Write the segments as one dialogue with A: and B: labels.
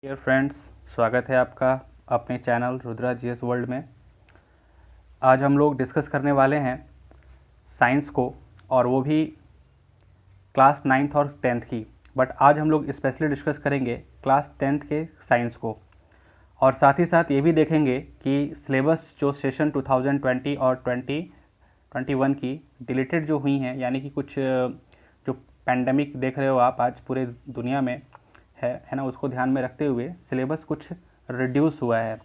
A: Dear friends, स्वागत है आपका अपने चैनल रुद्रा जीएस वर्ल्ड में। आज हम लोग डिस्कस करने वाले हैं साइंस को, और वो भी क्लास 9th और 10th की। बट आज हम लोग स्पेशली डिस्कस करेंगे क्लास 10th के साइंस को, और साथ ही साथ ये भी देखेंगे कि सिलेबस जो सेशन 2020 और 2021 की डिलीटेड जो हुई हैं, यानी कि कुछ जो पैंडमिक देख रहे हो आप आज पूरे दुनिया में है ना, उसको ध्यान में रखते हुए सिलेबस कुछ रिड्यूस हुआ है।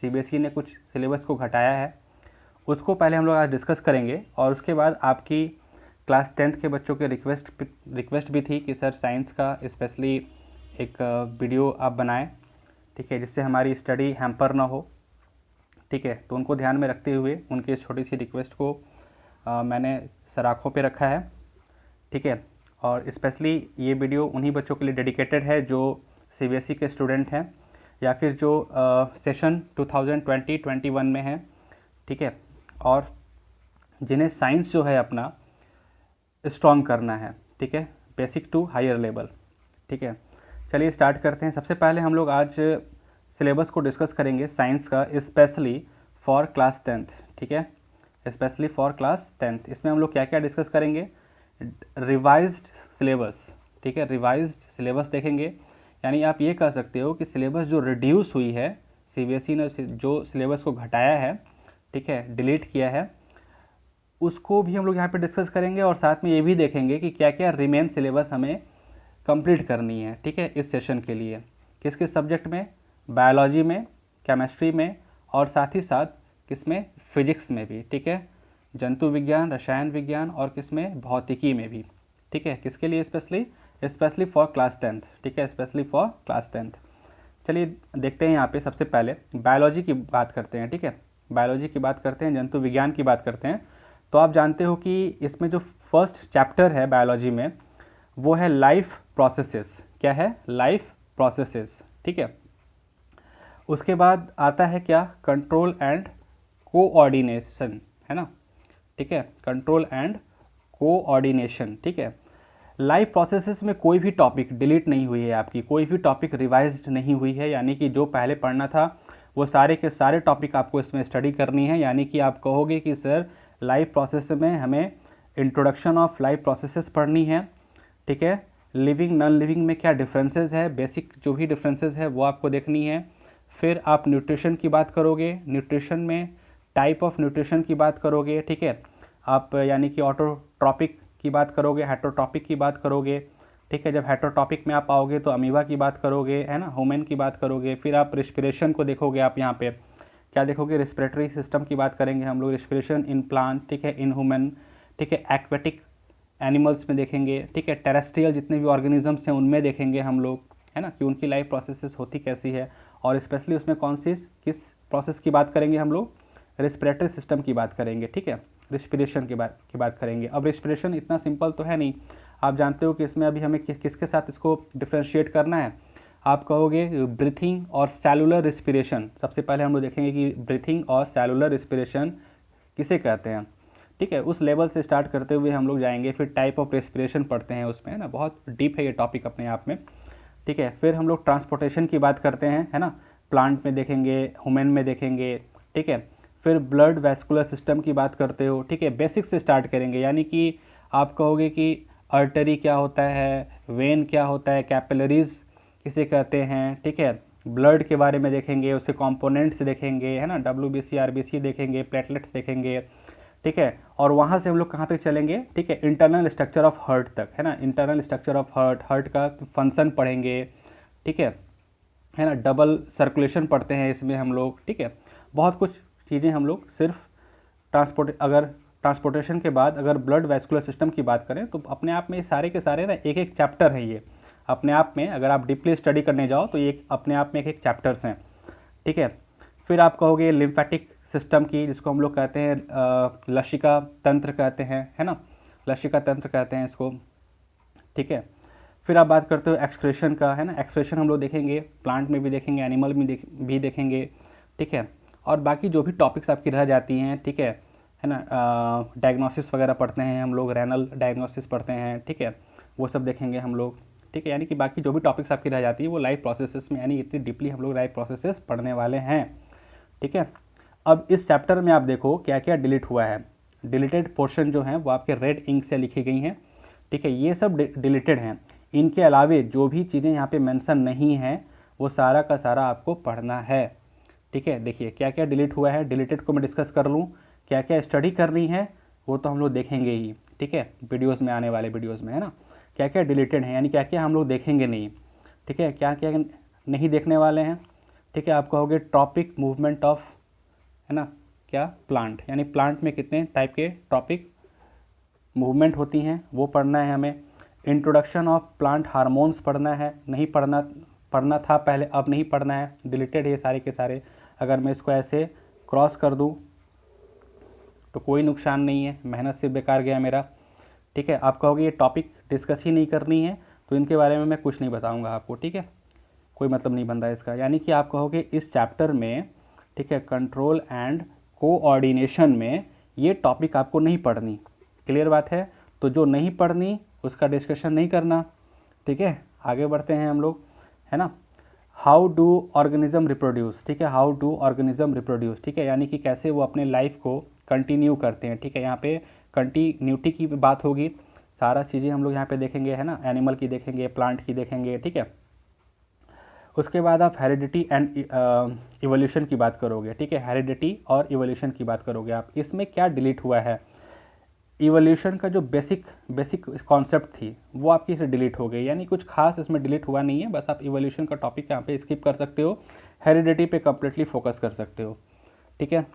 A: सीबीएसई ने कुछ सिलेबस को घटाया है, उसको पहले हम लोग आज डिस्कस करेंगे। और उसके बाद आपकी क्लास 10th के बच्चों के रिक्वेस्ट भी थी कि सर साइंस का स्पेशली एक वीडियो आप बनाएं, ठीक है, जिससे हमारी स्टडी हैम्पर ना हो, ठीक है। तो उनको ध्यान में रखते हुए उनकी इस छोटी सी रिक्वेस्ट को मैंने सराखों पे रखा है, ठीक है। और स्पेशली ये वीडियो उन्हीं बच्चों के लिए डेडिकेटेड है जो सीबीएसई के स्टूडेंट हैं, या फिर जो सेशन 2020-21 में हैं, ठीक है, और जिन्हें साइंस जो है अपना स्ट्रॉन्ग करना है, ठीक है, बेसिक टू हायर लेवल, ठीक है। चलिए स्टार्ट करते हैं। सबसे पहले हम लोग आज सिलेबस को डिस्कस करेंगे साइंस का, स्पेशली फॉर क्लास 10th, ठीक है, स्पेशली फॉर क्लास 10th। इसमें हम लोग क्या क्या डिस्कस करेंगे? रिवाइज्ड सिलेबस, ठीक है, रिवाइज्ड सिलेबस देखेंगे। यानी आप ये कह सकते हो कि सिलेबस जो रिड्यूस हुई है, सीबीएसई ने जो सिलेबस को घटाया है, ठीक है, डिलीट किया है, उसको भी हम लोग यहाँ पे डिस्कस करेंगे। और साथ में ये भी देखेंगे कि क्या क्या रिमेन सिलेबस हमें कंप्लीट करनी है, ठीक है, इस सेशन के लिए। किस किस सब्जेक्ट में? बायोलॉजी में, केमिस्ट्री में, और साथ ही साथ किसमें? फिजिक्स में भी, ठीक है, जंतु विज्ञान, रसायन विज्ञान, और किसमें? भौतिकी में भी, ठीक है। किसके लिए? स्पेशली फॉर क्लास 10th, ठीक है, स्पेशली फॉर क्लास 10th। चलिए देखते हैं। यहाँ पे सबसे पहले बायोलॉजी की बात करते हैं, ठीक है, बायोलॉजी की बात करते हैं, जंतु विज्ञान की बात करते हैं। तो आप जानते हो कि इसमें जो फर्स्ट चैप्टर है बायोलॉजी में, वो है लाइफ प्रोसेसेस। क्या है? लाइफ प्रोसेसेस, ठीक है। उसके बाद आता है क्या? कंट्रोल एंड कोऑर्डिनेशन, है ना, ठीक है, कंट्रोल एंड कोऑर्डिनेशन, ठीक है। लाइव प्रोसेसेस में कोई भी टॉपिक डिलीट नहीं हुई है आपकी, कोई भी टॉपिक रिवाइज्ड नहीं हुई है। यानी कि जो पहले पढ़ना था वो सारे के सारे टॉपिक आपको इसमें स्टडी करनी है। यानी कि आप कहोगे कि सर लाइव प्रोसेस में हमें इंट्रोडक्शन ऑफ लाइव प्रोसेसेस पढ़नी है, ठीक है, लिविंग नॉन लिविंग में क्या डिफरेंसेस है, बेसिक जो भी डिफरेंसेस है वो आपको देखनी है। फिर आप न्यूट्रिशन की बात करोगे, न्यूट्रिशन में टाइप ऑफ न्यूट्रिशन की बात करोगे, ठीक है, आप यानी कि ऑटोट्रॉपिक की बात करोगे, हेटरोट्रॉपिक की बात करोगे, ठीक है। जब हेटरोट्रॉपिक में आप आओगे तो अमीबा की बात करोगे, है ना, ह्यूमन की बात करोगे। फिर आप रिस्पिरेशन को देखोगे, आप यहाँ पे क्या देखोगे? रिस्पिरेटरी सिस्टम की बात करेंगे हम लोग, रिस्पिरेशन इन प्लांट, ठीक है, इन ह्यूमन, ठीक है, एक्वेटिक एनिमल्स में देखेंगे, ठीक है, टेरेस्ट्रियल जितने भी ऑर्गेनिजम्स हैं उनमें देखेंगे हम लोग, है ना, कि उनकी लाइफ प्रोसेसेस होती कैसी है। और स्पेशली उसमें किस प्रोसेस की बात करेंगे हम लोग? रेस्पिरेटरी सिस्टम की बात करेंगे, ठीक है, रिस्पिरेशन की बात करेंगे। अब रिस्पिरेशन इतना सिंपल तो है नहीं, आप जानते हो कि इसमें अभी हमें किसके साथ इसको डिफ्रेंशिएट करना है। आप कहोगे ब्रीथिंग और सेलुलर रिस्पिरेशन। सबसे पहले हम लोग देखेंगे कि ब्रीथिंग और सेलुलर रिस्पिरेशन किसे कहते हैं, ठीक है, उस लेवल से स्टार्ट करते हुए हम लोग जाएंगे। फिर टाइप ऑफ रेस्पिरेशन पढ़ते हैं उसमें, है ना, बहुत डीप है ये टॉपिक अपने आप में, ठीक है। फिर हम लोग ट्रांसपोर्टेशन की बात करते हैं, है ना, प्लांट में देखेंगे, ह्यूमन में देखेंगे, ठीक है। फिर ब्लड वैस्कुलर सिस्टम की बात करते हो, ठीक है, बेसिक से स्टार्ट करेंगे। यानी कि आप कहोगे कि आर्टरी क्या होता है, वेन क्या होता है, कैपिलरीज किसे कहते हैं, ठीक है, ब्लड के बारे में देखेंगे, उसके कंपोनेंट्स देखेंगे, है ना, WBC RBC देखेंगे, प्लेटलेट्स देखेंगे, ठीक है। और वहाँ से हम लोग कहाँ तक चलेंगे? ठीक है, इंटरनल स्ट्रक्चर ऑफ हार्ट तक, है ना, इंटरनल स्ट्रक्चर ऑफ हार्ट का फंक्शन पढ़ेंगे, ठीक है ना, डबल सर्कुलेशन पढ़ते हैं इसमें हम लोग, ठीक है। बहुत कुछ चीज़ें हम लोग सिर्फ ट्रांसपोर्टेशन के बाद अगर ब्लड वैस्कुलर सिस्टम की बात करें तो अपने आप में ये सारे के सारे ना एक एक चैप्टर हैं। ये अपने आप में अगर आप डीपली स्टडी करने जाओ तो ये अपने आप में एक एक चैप्टर्स हैं, ठीक है। फिर आप कहोगे लिम्फेटिक सिस्टम की, जिसको हम लोग कहते हैं लसिका तंत्र कहते हैं, है ना, लसिका तंत्र कहते हैं इसको, ठीक है। फिर आप बात करते हो एक्सक्रेशन का, है ना, एक्सक्रेशन हम लोग देखेंगे, प्लांट में भी देखेंगे, एनिमल में भी देखेंगे, ठीक है। और बाकी जो भी टॉपिक्स आपकी रह जाती हैं, ठीक है ना, डायग्नोसिस वगैरह पढ़ते हैं हम लोग, रेनल डायग्नोसिस पढ़ते हैं, ठीक है, वो सब देखेंगे हम लोग, ठीक है, यानी कि बाकी जो भी टॉपिक्स आपकी रह जाती है वो लाइव प्रोसेसेस में, यानी इतनी डीपली हम लोग लाइव प्रोसेसेस पढ़ने वाले हैं। ठीक है, अब इस चैप्टर में आप देखो क्या क्या डिलीट हुआ है। डिलीटेड पोर्शन जो हैं वो आपके रेड इंक से लिखी गई हैं। ठीक है, ये सब डिलीटेड हैं। इनके अलावे जो भी चीज़ें यहाँ पे मेंशन नहीं हैं वो सारा का सारा आपको पढ़ना है। ठीक है, देखिए क्या क्या डिलीट हुआ है। डिलीटेड को मैं डिस्कस कर लूँ, क्या क्या स्टडी करनी है वो तो हम लोग देखेंगे ही। ठीक है, वीडियोज़ में, आने वाले वीडियोज़ में, है ना, क्या क्या डिलीटेड है, यानी क्या क्या हम लोग देखेंगे नहीं। ठीक है, क्या क्या नहीं देखने वाले हैं। ठीक है, आप कहोगे टॉपिक मूवमेंट ऑफ, है ना, क्या, प्लांट, यानी प्लांट में कितने टाइप के टॉपिक मूवमेंट होती हैं वो पढ़ना है हमें। इंट्रोडक्शन ऑफ प्लांट हार्मोन्स पढ़ना है, नहीं पढ़ना था पहले, अब नहीं पढ़ना है, डिलीटेड है ये सारे के सारे। अगर मैं इसको ऐसे क्रॉस कर दूं तो कोई नुकसान नहीं है, मेहनत सिर्फ बेकार गया मेरा। ठीक है, आप कहोगे ये टॉपिक डिस्कस ही नहीं करनी है तो इनके बारे में मैं कुछ नहीं बताऊंगा आपको। ठीक है, कोई मतलब नहीं बन रहा है इसका, यानी कि आप कहोगे इस चैप्टर में, ठीक है, कंट्रोल एंड कोऑर्डिनेशन में ये टॉपिक आपको नहीं पढ़नी। क्लियर बात है, तो जो नहीं पढ़नी उसका डिस्कशन नहीं करना। ठीक है, आगे बढ़ते हैं हम लोग, है ना। हाउ डू ऑर्गेनिज्म रिप्रोड्यूस, ठीक है, हाउ डू ऑर्गेनिज्म रिप्रोड्यूस, ठीक है, यानी कि कैसे वो अपने लाइफ को कंटिन्यू करते हैं। ठीक है, यहाँ पे कंटिन्यूटी की बात होगी, सारा चीज़ें हम लोग यहाँ पे देखेंगे, है ना, एनिमल की देखेंगे, प्लांट की देखेंगे। ठीक है, उसके बाद आप हेरिडिटी एंड इवोल्यूशन की बात करोगे। ठीक है, हेरिडिटी और इवोल्यूशन की बात करोगे आप। इसमें क्या डिलीट हुआ है, इवोल्यूशन का जो बेसिक कॉन्सेप्ट थी वो आपकी इससे डिलीट हो गई, यानी कुछ खास इसमें डिलीट हुआ नहीं है, बस आप इवोल्यूशन का टॉपिक यहाँ पे स्किप कर सकते हो, हेरिडिटी पे कम्प्लीटली फोकस कर सकते हो। ठीक है,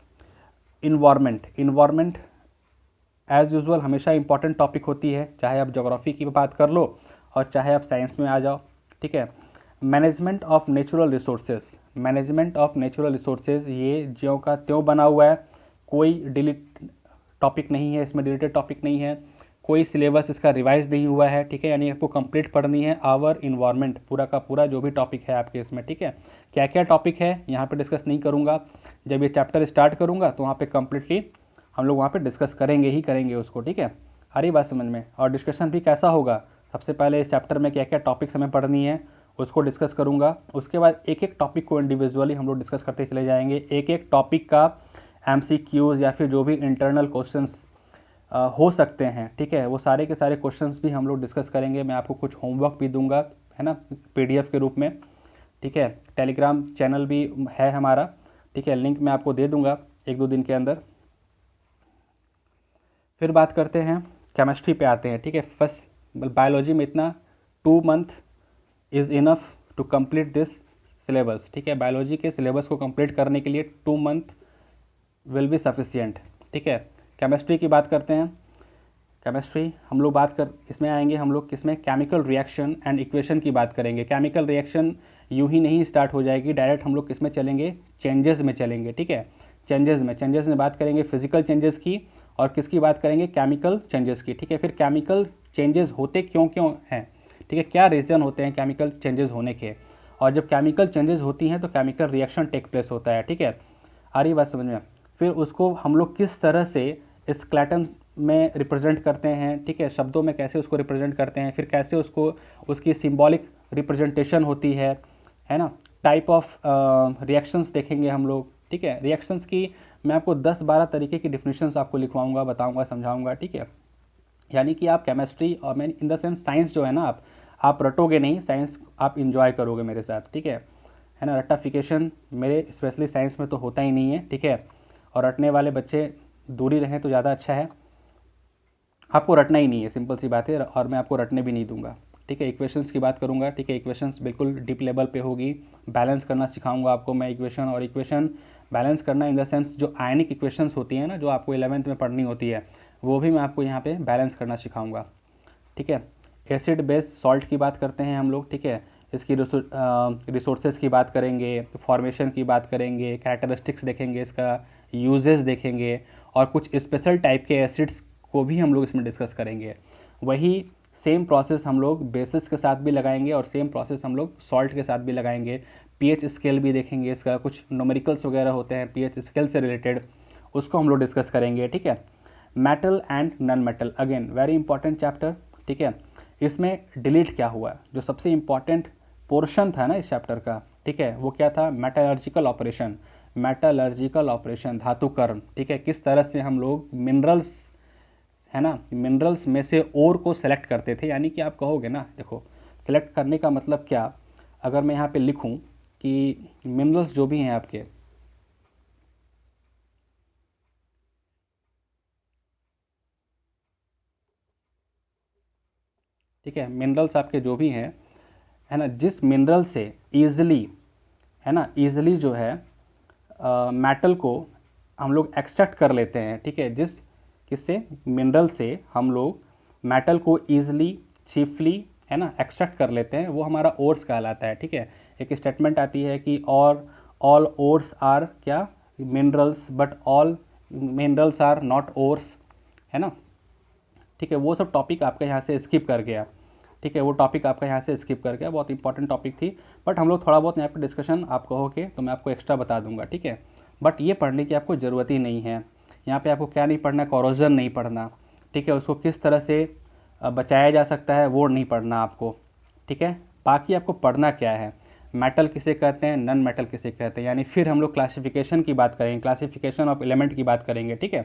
A: इन्वायरमेंट एज यूजुअल हमेशा इंपॉर्टेंट टॉपिक होती है, चाहे आप ज्योग्राफी की बात कर लो और चाहे आप साइंस में आ जाओ। ठीक है, management of natural resources, management of natural resources ये ज्यों का त्यों बना हुआ है, कोई डिलीट टॉपिक नहीं है इसमें, डिलीटेड टॉपिक नहीं है, कोई सिलेबस इसका रिवाइज नहीं हुआ है। ठीक है, यानी आपको कंप्लीट पढ़नी है आवर इन्वायरमेंट, पूरा का पूरा जो भी टॉपिक है आपके इसमें। ठीक है, क्या क्या टॉपिक है यहाँ पे डिस्कस नहीं करूँगा, जब ये चैप्टर स्टार्ट करूँगा तो वहाँ पे कम्प्लीटली हम लोग वहाँ पे डिस्कस करेंगे ही करेंगे उसको। ठीक है, आ रही बात समझ में। और डिस्कशन भी कैसा होगा, सबसे पहले इस चैप्टर में क्या क्या टॉपिक्स हमें पढ़नी है उसको डिस्कस करूँगा, उसके बाद एक एक टॉपिक को इंडिविजुअली हम लोग डिस्कस करते चले जाएंगे। एक एक टॉपिक का MCQs या फिर जो भी इंटरनल क्वेश्चंस हो सकते हैं, ठीक है, वो सारे के सारे क्वेश्चंस भी हम लोग डिस्कस करेंगे। मैं आपको कुछ होमवर्क भी दूंगा, है ना, PDF के रूप में। ठीक है, टेलीग्राम चैनल भी है हमारा, ठीक है, लिंक मैं आपको दे दूंगा 1-2 दिन के अंदर। फिर बात करते हैं केमिस्ट्री पे आते हैं। ठीक है, फर्स्ट बायोलॉजी में इतना 2 month is enough to complete this syllabus. ठीक है, बायोलॉजी के सिलेबस को कंप्लीट करने के लिए 2 मंथ विल बी सफिशिएंट। ठीक है, केमिस्ट्री की बात करते हैं। केमिस्ट्री हम लोग इसमें आएंगे हम लोग किसमें, केमिकल रिएक्शन एंड इक्वेशन की बात करेंगे। केमिकल रिएक्शन यूं ही नहीं स्टार्ट हो जाएगी, डायरेक्ट हम लोग किसमें चलेंगे, चेंजेस में चलेंगे। ठीक है, चेंजेस में बात करेंगे फिजिकल चेंजेस की, और किसकी बात करेंगे, केमिकल चेंजेस की। ठीक है, फिर केमिकल चेंजेस होते क्यों हैं, ठीक है, क्या रीज़न होते हैं केमिकल चेंजेस होने के, और जब केमिकल चेंजेस होती हैं तो केमिकल रिएक्शन टेक प्लेस होता है। ठीक है, आ रही बात समझ में। फिर उसको हम लोग किस तरह से स्केलेटन में रिप्रेजेंट करते हैं, ठीक है, शब्दों में कैसे उसको रिप्रेजेंट करते हैं, फिर कैसे उसको उसकी सिंबॉलिक रिप्रेजेंटेशन होती है ना, टाइप ऑफ रिएक्शंस देखेंगे हम लोग। ठीक है, रिएक्शंस की मैं आपको 10-12 तरीके की डिफिनेशंस आपको लिखवाऊंगा, बताऊंगा, समझाऊंगा। ठीक है, यानी कि आप केमिस्ट्री और मैं इन द सेंस साइंस जो है ना, आप रटोगे नहीं, साइंस आप इंजॉय करोगे मेरे साथ। ठीक है ना, रट्टाफिकेशन मेरे स्पेशली साइंस में तो होता ही नहीं है। ठीक है, और रटने वाले बच्चे दूरी रहें तो ज़्यादा अच्छा है। आपको रटना ही नहीं है, सिंपल सी बात है, और मैं आपको रटने भी नहीं दूंगा। ठीक है, इक्वेशंस की बात करूंगा। ठीक है, इक्वेशंस बिल्कुल डीप लेवल पे होगी, बैलेंस करना सिखाऊंगा आपको मैं इक्वेशन, और इक्वेशन बैलेंस करना इन द सेंस जो आयनिक इक्वेशंस होती हैं ना, जो आपको 11th में पढ़नी होती है, वो भी मैं आपको यहाँ पे बैलेंस करना सिखाऊंगा। ठीक है, एसिड बेस सॉल्ट की बात करते हैं हम लोग। ठीक है, इसकी रिसोर्सेज की बात करेंगे, फॉर्मेशन की बात करेंगे, कैरेक्टरिस्टिक्स देखेंगे, इसका यूजेस देखेंगे, और कुछ स्पेशल टाइप के एसिड्स को भी हम लोग इसमें डिस्कस करेंगे। वही सेम प्रोसेस हम लोग बेसिस के साथ भी लगाएंगे, और सेम प्रोसेस हम लोग सॉल्ट के साथ भी लगाएंगे। पीएच स्केल भी देखेंगे, इसका कुछ न्यूमेरिकल्स वगैरह होते हैं पीएच स्केल से रिलेटेड, उसको हम लोग डिस्कस करेंगे। ठीक है, metal and non metal, again very important chapter. ठीक है, इसमें डिलीट क्या हुआ, जो सबसे इम्पॉर्टेंट पोर्शन था ना इस चैप्टर का, ठीक है, वो क्या था, मेटालर्जिकल ऑपरेशन, मेटालर्जिकल ऑपरेशन, धातुकर्म, ठीक है, किस तरह से हम लोग मिनरल्स, है ना, मिनरल्स में से ओर को सेलेक्ट करते थे। यानी कि आप कहोगे ना, देखो सेलेक्ट करने का मतलब क्या, अगर मैं यहाँ पे लिखूँ कि मिनरल्स जो भी हैं आपके, ठीक है, मिनरल्स आपके जो भी हैं, है ना, जिस मिनरल से ईजिली, है ना, ईजिली जो है मेटल को हम लोग एक्सट्रैक्ट कर लेते हैं, ठीक है, जिस किससे, मिनरल से हम लोग मेटल को ईजिली चीफली, है ना, एक्सट्रैक्ट कर लेते हैं, वो हमारा ओर्स कहलाता है, ठीक है। एक स्टेटमेंट आती है कि और ऑल ओर्स आर क्या, minerals, but all minerals are not ores, है ना, ठीक है। वो सब टॉपिक आपका यहाँ से स्किप कर गया, ठीक है, वो टॉपिक आपका यहाँ से स्किप कर गया, बहुत इंपॉर्टेंट टॉपिक थी, बट हम लोग थोड़ा बहुत यहाँ पे डिस्कशन आप कहोगे तो मैं आपको एक्स्ट्रा बता दूंगा, ठीक है। बट ये पढ़ने की आपको ज़रूरत ही नहीं है। यहाँ पे आपको क्या नहीं पढ़ना, कोरोजन नहीं पढ़ना, ठीक है, उसको किस तरह से बचाया जा सकता है वो नहीं पढ़ना आपको, ठीक है। बाकी आपको पढ़ना क्या है, मेटल किसे कहते हैं, नन मेटल किसे कहते हैं, यानी फिर हम लोग क्लासिफिकेशन की बात करेंगे, क्लासिफिकेशन ऑफ एलिमेंट की बात करेंगे, ठीक है,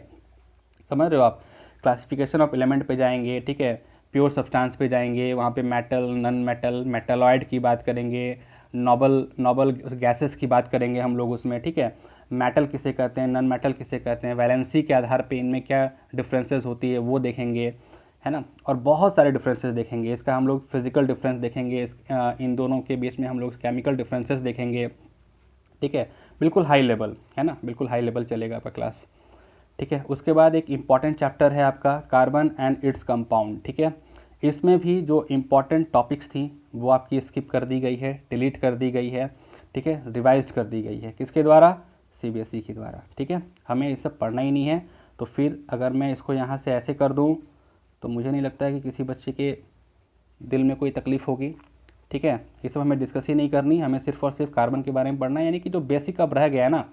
A: समझ रहे हो आप। क्लासिफिकेशन ऑफ एलिमेंट पे जाएंगे, ठीक है, प्योर सब्सटेंस पे जाएंगे, वहाँ पे मेटल, नन मेटल, मेटलॉइड की बात करेंगे, नॉबल गैसेस की बात करेंगे हम लोग उसमें, ठीक है। मेटल किसे कहते हैं, नन मेटल किसे कहते हैं, वैलेंसी के आधार पे इनमें क्या डिफरेंसेस होती है वो देखेंगे, है ना, और बहुत सारे डिफरेंसेस देखेंगे। इसका हम लोग फिजिकल डिफरेंस देखेंगे, इन दोनों के बीच में हम लोग केमिकल डिफरेंसेस देखेंगे, ठीक है, बिल्कुल हाई लेवल, है ना, बिल्कुल हाई लेवल चलेगा आपका क्लास, ठीक है। उसके बाद एक इम्पॉर्टेंट चैप्टर है आपका कार्बन एंड इट्स कंपाउंड, ठीक है। इसमें भी जो इम्पॉर्टेंट टॉपिक्स थी वो आपकी स्किप कर दी गई है, डिलीट कर दी गई है, ठीक है, रिवाइज कर दी गई है, किसके द्वारा, सीबीएसई के द्वारा, ठीक है। हमें ये सब पढ़ना ही नहीं है, तो फिर अगर मैं इसको यहाँ से ऐसे कर दूँ तो मुझे नहीं लगता है कि किसी बच्चे के दिल में कोई तकलीफ़ होगी, ठीक है। ये सब हमें डिस्कस ही नहीं करनी, हमें सिर्फ और सिर्फ कार्बन के बारे में पढ़ना है, यानी कि जो बेसिक अब रह गया है ना,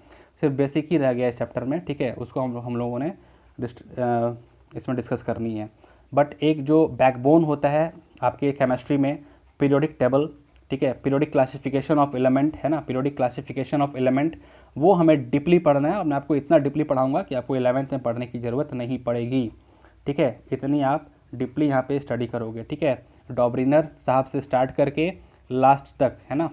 A: सिर्फ बेसिक ही रह गया इस चैप्टर में, ठीक है, उसको हम लोगों ने इसमें डिस्कस करनी है। बट एक जो बैकबोन होता है आपके केमिस्ट्री में, पीरियोडिक टेबल, ठीक है, पीरियोडिक क्लासिफिकेशन ऑफ एलिमेंट, है ना, पीरियोडिक क्लासिफिकेशन ऑफ एलिमेंट, वो हमें डीपली पढ़ना है, और मैं आपको इतना डीपली पढ़ाऊंगा कि आपको 11th में पढ़ने की ज़रूरत नहीं पड़ेगी, ठीक है, इतनी आप डीपली यहाँ पे स्टडी करोगे, ठीक है। डॉबरिनर साहब से स्टार्ट करके लास्ट तक, है ना,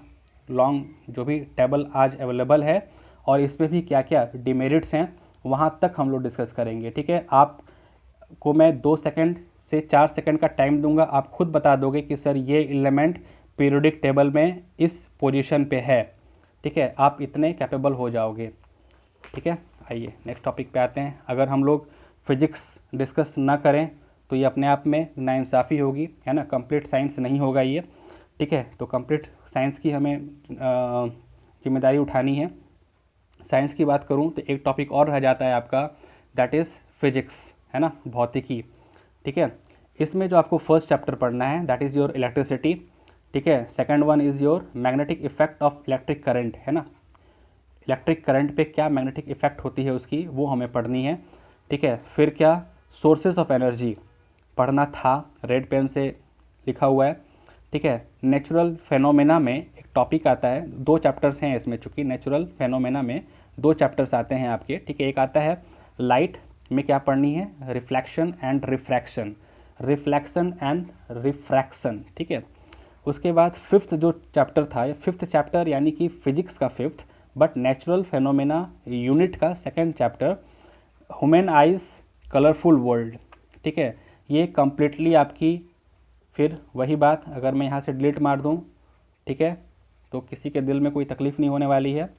A: लॉन्ग जो भी टेबल आज अवेलेबल है, और इसमें भी क्या क्या डिमेरिट्स हैं वहाँ तक हम लोग डिस्कस करेंगे, ठीक है। आपको मैं 2 सेकंड से 4 सेकंड का टाइम दूंगा, आप खुद बता दोगे कि सर ये एलिमेंट पीरियोडिक टेबल में इस पोजीशन पे है, ठीक है, आप इतने कैपेबल हो जाओगे, ठीक है। आइए नेक्स्ट टॉपिक पे आते हैं। अगर हम लोग फिजिक्स डिस्कस ना करें तो ये अपने आप में नाइंसाफ़ी होगी, है ना, कंप्लीट साइंस नहीं होगा ये, ठीक है। तो कंप्लीट साइंस की हमें जिम्मेदारी उठानी है। साइंस की बात करूं तो एक टॉपिक और रह जाता है आपका, दैट इज़ फिजिक्स, है ना, भौतिकी, ठीक है। इसमें जो आपको फर्स्ट चैप्टर पढ़ना है दैट इज़ योर इलेक्ट्रिसिटी, ठीक है। Second one is your magnetic effect of electric current, है ना, इलेक्ट्रिक करंट पे क्या मैग्नेटिक इफेक्ट होती है उसकी, वो हमें पढ़नी है, ठीक है। फिर क्या, सोर्सेज ऑफ एनर्जी पढ़ना था, रेड पेन से लिखा हुआ है, ठीक है। नेचुरल फेनोमेना में एक टॉपिक आता है, 2 चैप्टर्स हैं इसमें, चूँकि नेचुरल फेनोमेना में 2 चैप्टर्स आते हैं आपके, ठीक है। एक आता है लाइट में क्या पढ़नी है, reflection and refraction, reflection and refraction, ठीक है। उसके बाद 5th जो चैप्टर था, 5th चैप्टर यानी कि फिजिक्स का 5th, but natural phenomena unit का 2nd chapter, human eyes colourful world, ठीक है। ये कम्प्लीटली आपकी, फिर वही बात, अगर मैं यहाँ से डिलीट मार दूँ, ठीक है, तो किसी के दिल में कोई तकलीफ़ नहीं होने वाली है,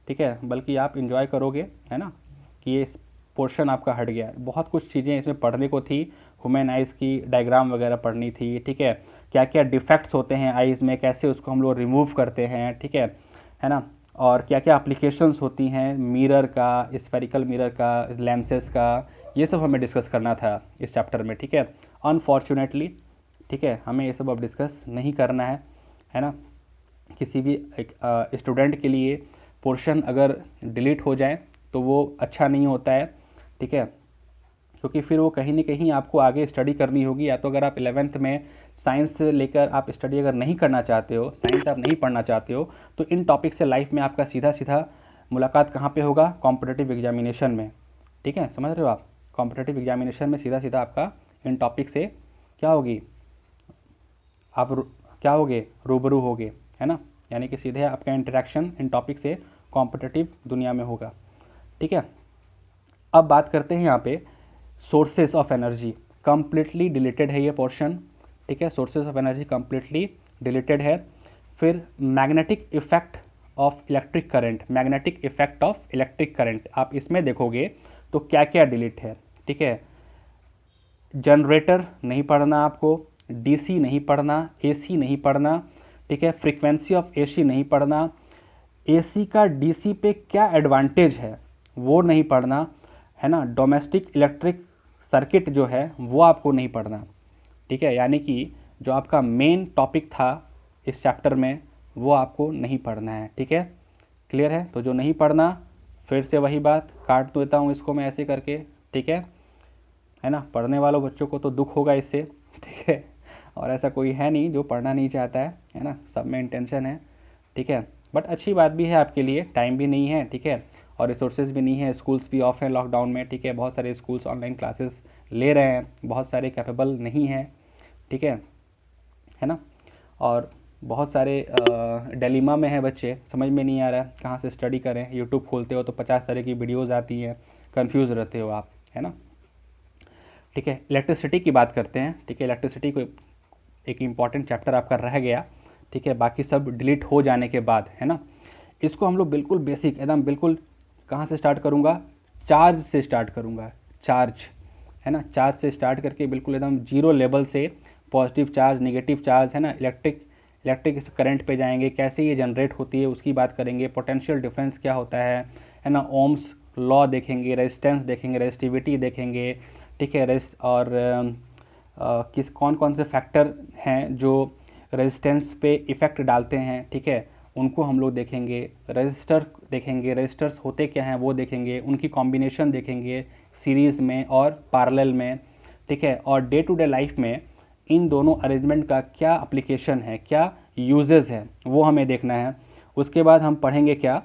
A: ठीक है, बल्कि आप इन्जॉय करोगे, है ना, कि ये पोर्शन आपका हट गया। बहुत कुछ चीज़ें इसमें पढ़ने को थी, ह्यूमन आइज़ की डायग्राम वगैरह पढ़नी थी, ठीक है, क्या क्या डिफेक्ट्स होते हैं आइज़ में, कैसे उसको हम लोग रिमूव करते हैं, ठीक है ना, और क्या क्या एप्लीकेशंस होती हैं मिरर का, स्फेरिकल मिरर का, लेंसेज का, ये सब हमें डिस्कस करना था इस चैप्टर में, ठीक है। अनफॉर्चुनेटली, ठीक है, हमें ये सब अब डिस्कस नहीं करना है ना। किसी भी एक स्टूडेंट के लिए पोर्शन अगर डिलीट हो जाए तो वो अच्छा नहीं होता है, ठीक है, क्योंकि फिर वो कहीं ना कहीं आपको आगे स्टडी करनी होगी, या तो अगर आप 11th में साइंस से लेकर आप स्टडी अगर नहीं करना चाहते हो, साइंस आप नहीं पढ़ना चाहते हो, तो इन टॉपिक से लाइफ में आपका सीधा सीधा मुलाकात कहाँ पे होगा? कॉम्पिटिटिव एग्जामिनेशन में। ठीक है, समझ रहे हो आप? कॉम्पिटिटिव एग्जामिनेशन में सीधा सीधा आपका इन टॉपिक से क्या होगी, आप क्या होगे? रूबरू होगे, है ना। यानी कि सीधे आपका इंटरेक्शन इन टॉपिक से कॉम्पिटिटिव दुनिया में होगा। ठीक है, अब बात करते हैं यहाँ पे sources of energy. Completely deleted है ये पोर्शन। ठीक है, sources of energy completely deleted है। फिर magnetic effect of electric current, magnetic effect of electric current, आप इसमें देखोगे तो क्या क्या डिलीट है। ठीक है, जनरेटर नहीं पढ़ना आपको, डीसी नहीं पढ़ना, एसी नहीं पढ़ना। ठीक है, फ्रीक्वेंसी ऑफ एसी नहीं पढ़ना, एसी का डीसी पे क्या एडवांटेज है वो नहीं पढ़ना, है ना। डोमेस्टिक इलेक्ट्रिक सर्किट जो है वो आपको नहीं पढ़ना। ठीक है, यानी कि जो आपका मेन टॉपिक था इस चैप्टर में वो आपको नहीं पढ़ना है। ठीक है, क्लियर है? तो जो नहीं पढ़ना, फिर से वही बात, काट देता हूँ इसको मैं ऐसे करके। ठीक है ना। पढ़ने वालों बच्चों को तो दुख होगा इससे। ठीक है, और ऐसा कोई है नहीं जो पढ़ना नहीं चाहता है ना, सब में इंटेंशन है। ठीक है, बट अच्छी बात भी है आपके लिए, टाइम भी नहीं है। ठीक है, और रिसोर्सेज भी नहीं है, स्कूल्स भी ऑफ हैं लॉकडाउन में। ठीक है, बहुत सारे स्कूल्स ऑनलाइन क्लासेस ले रहे हैं, बहुत सारे कैपेबल नहीं हैं। ठीक है ना। और बहुत सारे डिलेमा में है बच्चे, समझ में नहीं आ रहा है कहाँ से स्टडी करें। यूट्यूब खोलते हो तो 50 तरह की वीडियोज़ आती हैं, कन्फ्यूज़ रहते हो आप, है ना। ठीक है, इलेक्ट्रिसिटी की बात करते हैं। ठीक है, इलेक्ट्रिसिटी को एक इम्पॉर्टेंट चैप्टर आपका रह गया। ठीक है, बाकी सब डिलीट हो जाने के बाद, है ना, इसको हम लोग बिल्कुल बेसिक एकदम बिल्कुल कहाँ से स्टार्ट करूँगा? चार्ज से स्टार्ट करूँगा। चार्ज, है ना, चार्ज से स्टार्ट करके बिल्कुल एकदम जीरो लेवल से पॉजिटिव चार्ज, नेगेटिव चार्ज, है ना, इलेक्ट्रिक करंट पे जाएंगे, कैसे ये जनरेट होती है उसकी बात करेंगे, पोटेंशियल डिफरेंस क्या होता है ना, ओम्स लॉ देखेंगे, रेजिस्टेंस देखेंगे, रेजिस्टिविटी देखेंगे। ठीक है, और किस कौन कौन से फैक्टर हैं जो रेजिस्टेंस पे इफ़ेक्ट डालते हैं। ठीक है, उनको हम लोग देखेंगे। रजिस्टर देखेंगे, रजिस्टर्स होते क्या हैं वो देखेंगे, उनकी कॉम्बिनेशन देखेंगे सीरीज़ में और पैरेलल में। ठीक है, और डे टू डे लाइफ में इन दोनों अरेंजमेंट का क्या एप्लीकेशन है, क्या यूजेस है, वो हमें देखना है। उसके बाद हम पढ़ेंगे क्या?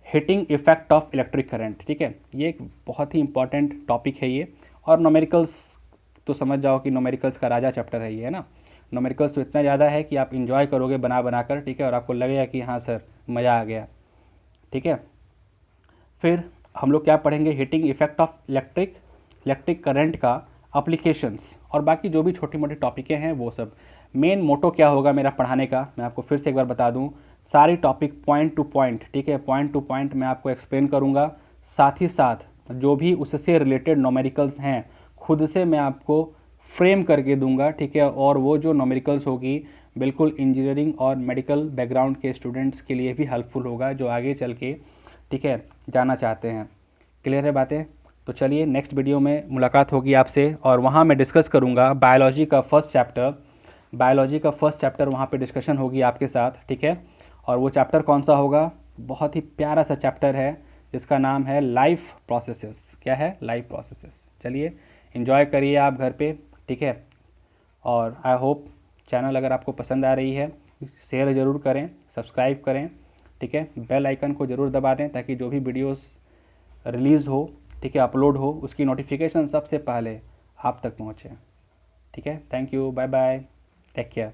A: Heating effect of electric current. ठीक है, ये एक बहुत ही इंपॉर्टेंट टॉपिक है ये। और न्यूमेरिकल्स तो समझ जाओ कि न्यूमेरिकल्स का राजा चैप्टर है ये, है ना। न्यूमेरिकल्स तो इतना ज़्यादा है कि आप इंजॉय करोगे बना बना कर। ठीक है, और आपको लगेगा कि हाँ सर मज़ा आ गया। ठीक है, फिर हम लोग क्या पढ़ेंगे? Heating effect of electric current का एप्लीकेशंस, और बाकी जो भी छोटी मोटी टॉपिकें हैं वो सब। मेन मोटो क्या होगा मेरा पढ़ाने का, मैं आपको फिर से एक बार बता दूं। सारी टॉपिक पॉइंट टू पॉइंट, ठीक है, पॉइंट टू पॉइंट मैं आपको एक्सप्लेन करूंगा। साथ ही साथ जो भी उससे रिलेटेड न्यूमेरिकल्स हैं खुद से मैं आपको फ्रेम करके दूंगा। ठीक है, और वो जो न्यूमेरिकल्स होगी बिल्कुल इंजीनियरिंग और मेडिकल बैकग्राउंड के स्टूडेंट्स के लिए भी हेल्पफुल होगा जो आगे चल के, ठीक है, जाना चाहते हैं। क्लियर है बातें? तो चलिए नेक्स्ट वीडियो में मुलाकात होगी आपसे, और वहाँ मैं डिस्कस करूँगा बायोलॉजी का फर्स्ट चैप्टर वहाँ पे डिस्कशन होगी आपके साथ। ठीक है, और वो चैप्टर कौन सा होगा? बहुत ही प्यारा सा चैप्टर है जिसका नाम है लाइफ प्रोसेसेस। क्या है? Life processes. चलिए एंजॉय करिए आप घर पे। ठीक है, और आई होप चैनल अगर आपको पसंद आ रही है शेयर ज़रूर करें, सब्सक्राइब करें। ठीक है, बेल आइकन को ज़रूर दबा दें ताकि जो भी वीडियोस रिलीज़ हो, ठीक है, अपलोड हो, उसकी नोटिफिकेशन सबसे पहले आप तक पहुँचे। ठीक है, thank you, bye bye, take care.